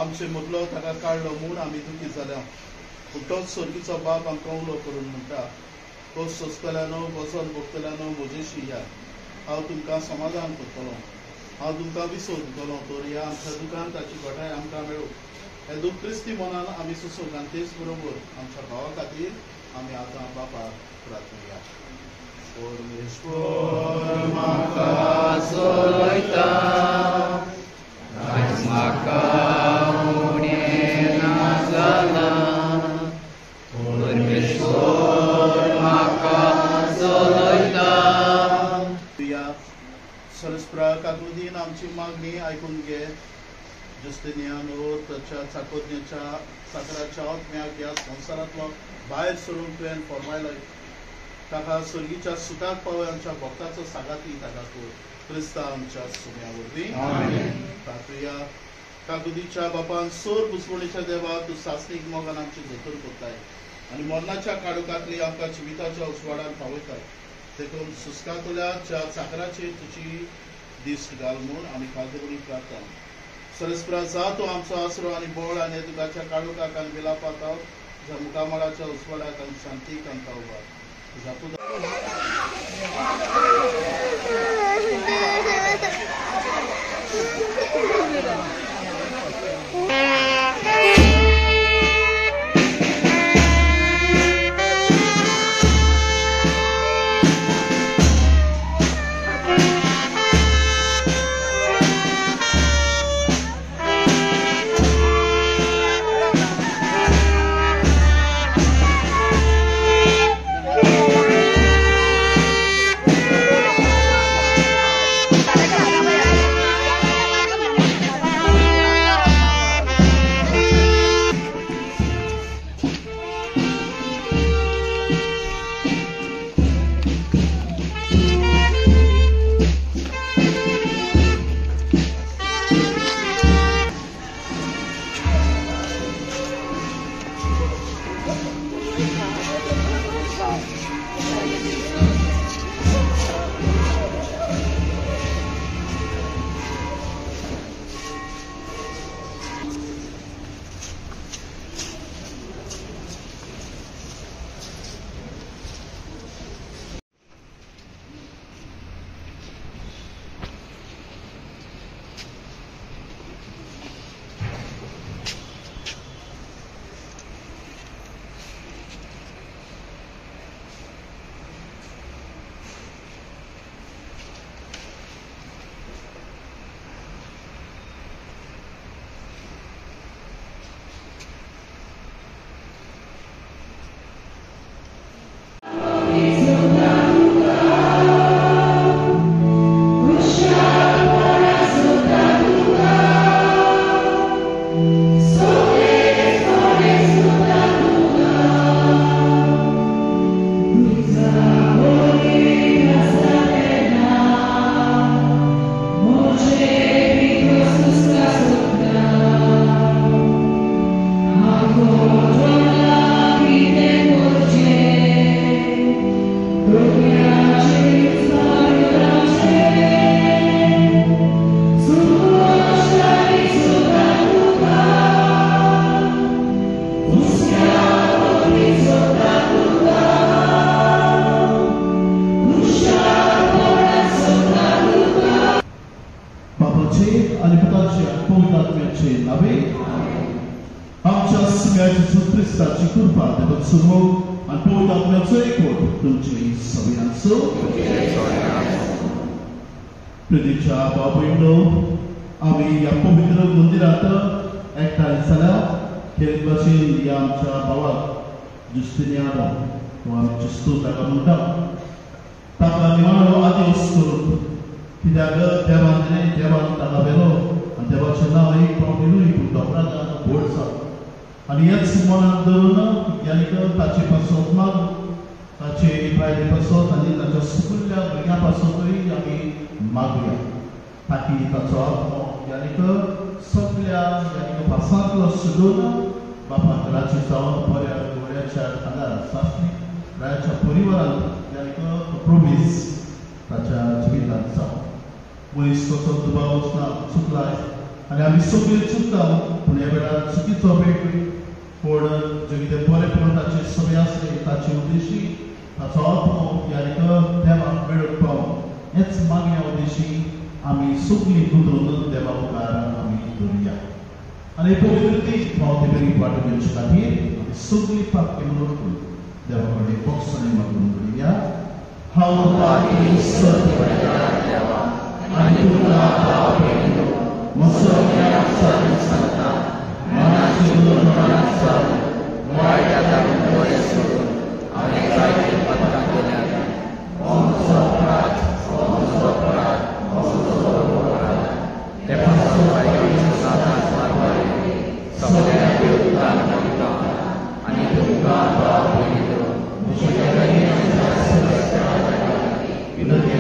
आमचे मदलो ताका काडलो म्हूण आमी दुखी जाल्या पूण तोच सर्गीचो बाप आमकां उलो करून म्हणटा तो सोंसतल्यानो बसोन भोगतल्यानो म्हजेशी या हांव तुमकां समाधान करतलो हांव तुमकां विसव दितलो तर ह्या आमच्या दुकान ताची घोटाय आमकां मेळूं हे दूख क्रिस्ती मनान आमी सुसोग आनी तेच बरोबर आमच्या भावा खातीर आमी आतां बापाक प्रार्थना परमेश्वर म्हाका चलयता म्हाका उणें ना जालां परमेश्वर म्हाका चलयता सरस्प्रा काकुदीन आमची मागणी आयकून घे जुस्तिनियान ताच्या चाकोदनेच्या साकराच्या आत्म्याक ह्या संवसारांतलो भायर सरून तुवें फॉर्मायलय ताका सर्गीच्या सुखाक पावय आमच्या भक्ताचो सांगाती ताका तूं क्रिस्ता आमच्या सुम्या वरवीं तातुया काकुदीच्या बापान सोर पुसवणीच्या देवा तूं सासणीक मोगान आमची जतन करताय आनी मरणाच्या काडुकांतली आमकां जिविताच्या उजवाडान पावयताय देखून सुस्कातल्या ज्या चाकराचेर तुजी दिश्ट घाल म्हूण आमी खालदेवणी प्रार्थना सरस्प्रा जा तूं आमचो आसरो आनी बोळ आनी येदुकाच्या काडुकाक आनी विलापाक हांव तुज्या मुखामळाच्या उजवाडाक आनी शांतीक आमकां उबार सुम्या जेजू ख्रिस्ताची कृपा देवाचो मोग आनी पवित्र आत्म्याचो एकवट तुमची सगळ्यांचो प्रितीच्या भाव भयणो आमी ह्या पवित्र मंदिरांत एकठांय जाल्या हे भाशेन ह्या आमच्या भावाक जुस्तिनियानो हो आमी जुस्तो ताका म्हणटा ताका निमाणो आदेश करून कित्याक देवान ताका वेलो आनी देवाचें नांव एक पावलेलूय पूण दोतोरांक व्हड जाता आनी हेच मनांत धरून यानीक ताचे पासत मागून ताचे इब्राहिमी पासत आनी ताच्या सगळ्या भुरग्यां पासतूय आमी मागुया ताकी ताचो आत्मो यानीक सगळ्या यानीक पासांतलो सोडून बापाक राची जावन बऱ्या गोड्याच्या आदार सासणीक रायाच्या परिवारांत यानीक प्रोमीस ताच्या जिवितांत जावं मनीस कसो दुबाव वचना चुकलाय आनी आमी सगळीं चुकता पूण ह्या वेळार चुकीचो मेळटूय पूण जें कितें बरेपण ताची सवय आसली ताची उद्देशी ताचो आत्मो यानीक देवाक मेळूंक पावूं हेच मागण्या उद्देशी आमी सगळीं गुंतून देवा मुखार आमी दवरुया आनी पवित्रतेची पावते वाट घेवचे खातीर आमी सगळीं पातळी म्हणून देवा कडेन बक्षांनी मागून दवरुया हांव पातळी सत देवा आनी तुका भाव भयणो म्हजो ज्ञान सारून सांगता मनाची मनांत सारून वायट आदारून बरें सोडून हांवें जायते पत्रां केल्यात हो म्हजो अपराध हो म्हजो अपराध हो म्हजो अपराध ते पासून वायट सातान मारवारे सगळ्या देवतांक मागता आनी तुका भाव भयणो म्हज्या विनंती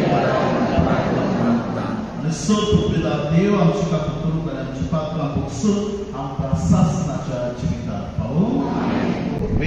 Sopra Deus, am citat tuturor care am citat la boxul, am plasat în acea activitate. Paul?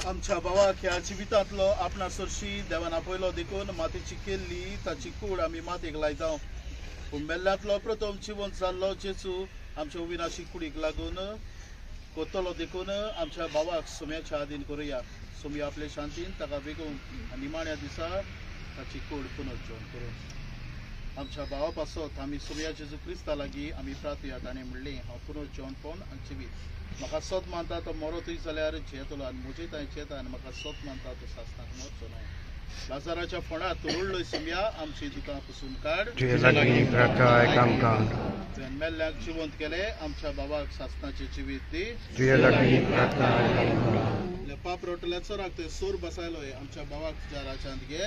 आमच्या भावाक ह्या जिवितांतलो आपणा सरशी देवान आपयलो देखून मातेची केल्ली ताची कूड आमी मातेक लायता पूण मेल्ल्यांतलो प्रथम जिवंत जाल्लो जेजू आमच्या अविनाशी कुडीक लागून कोत्तलो देखून आमच्या भावाक सोम्याच्या आदीन करुया सोमी आपले शांतीन ताका बेगून निमाण्या दिसा ताची कूड पुनर्जीवन करूं आमच्या भावा पासत आमी सोम्या जेजू क्रिस्ता लागीं आमी प्रार्थया ताणें म्हणलें हांव पुनर्जीवनपण आनी जिवीत म्हाका सत मानता तो मरोतूय जाल्यार जेतलो आनी म्हजे तांय चेता आनी म्हाका सत मानता तो सासनाक मरचो ना लाजाराच्या फोंडार तोरळ्ळोय सोम्या आमची दुकां पुसून काड तुवें मेल्ल्यांक जिवंत केले आमच्या भावाक सासनाचें जिवीत दी पाप रोटल्याचो राग सोर बसायलोय आमच्या भावाक तुज्या राज्यांत घे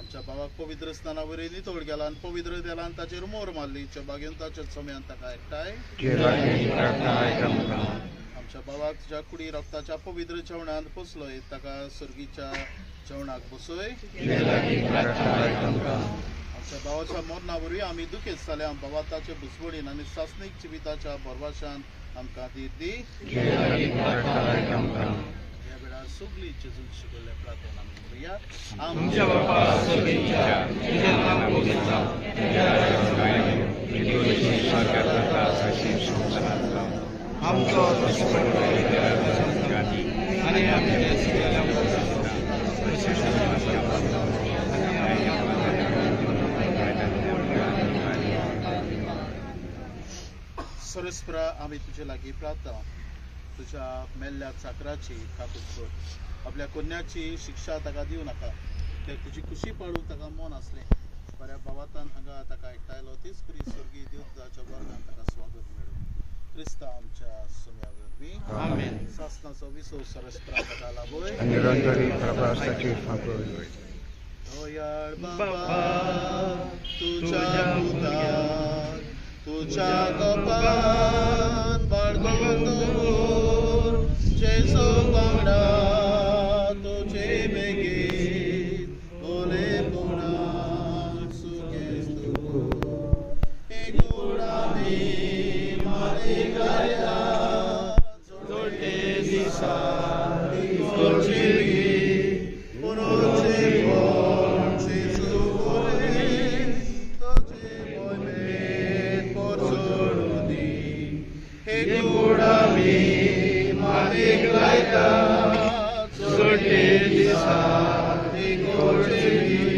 आमच्या भावाक पवित्र स्नाना वरवीं नितळ गेला आनी पवित्र तेलान ताचेर मोर मारली बागेन ताच्या सोम्यान ताका एकठांय आमच्या भावाक तुज्या कुडी रक्ताच्या पवित्र जेवणांत पोसलोय ताका सर्गीच्या जेवणाक बसय आमच्या भावाच्या मरणा वरवीं आमी दुखेत जाल्या भावा ताचे भुसवडीन आनी सासनीक जिविताच्या भरवशान आमकां दीर दी सगळी जेजून शिकवल्या प्रार्थना करूया. आमच्या बापा स्वर्गीच्या तुझे नाम पूजित जावं, तुझे राज्य येवो, तुझी इच्छा स्वर्गात जाता तशी संसारात जावं. आमचो आणि आमच्या सगळ्या सरस्प्रा आम्ही तुझे लागी प्रार्थना तुझ्या मेल्ल्या चाकराची काकूत कर. आपल्या कन्याची शिक्षा ताका दिवं नाका, ते तुझी खुशी पाडू ताका मन असले. बऱ्या भावातान हांगा ताका एकठायलो तीच करी स्वर्गीय देवताच्या वर्गान ताका स्वागत मेळो. क्रिस्ता आमच्या सुम्या वरवीं आमेन. सासनाचो विसो सरस्प्रा ताका लाभोय. दोयाळ बाबा तुझ्या पुताक तुझ्या कपान बाळगून दवर. जेसू वांगडा तुझे बेगीन भोलेपणान सुखेस तूं. एकूण आमी मारीक लायला जोडले दिसा जिणगी पुरोचे कोण जेसू बोले तुझे मोहिमेत पोरसोडून दी. एकूण आमी मारीक लायला जोडले दिसा एकूण जिणगी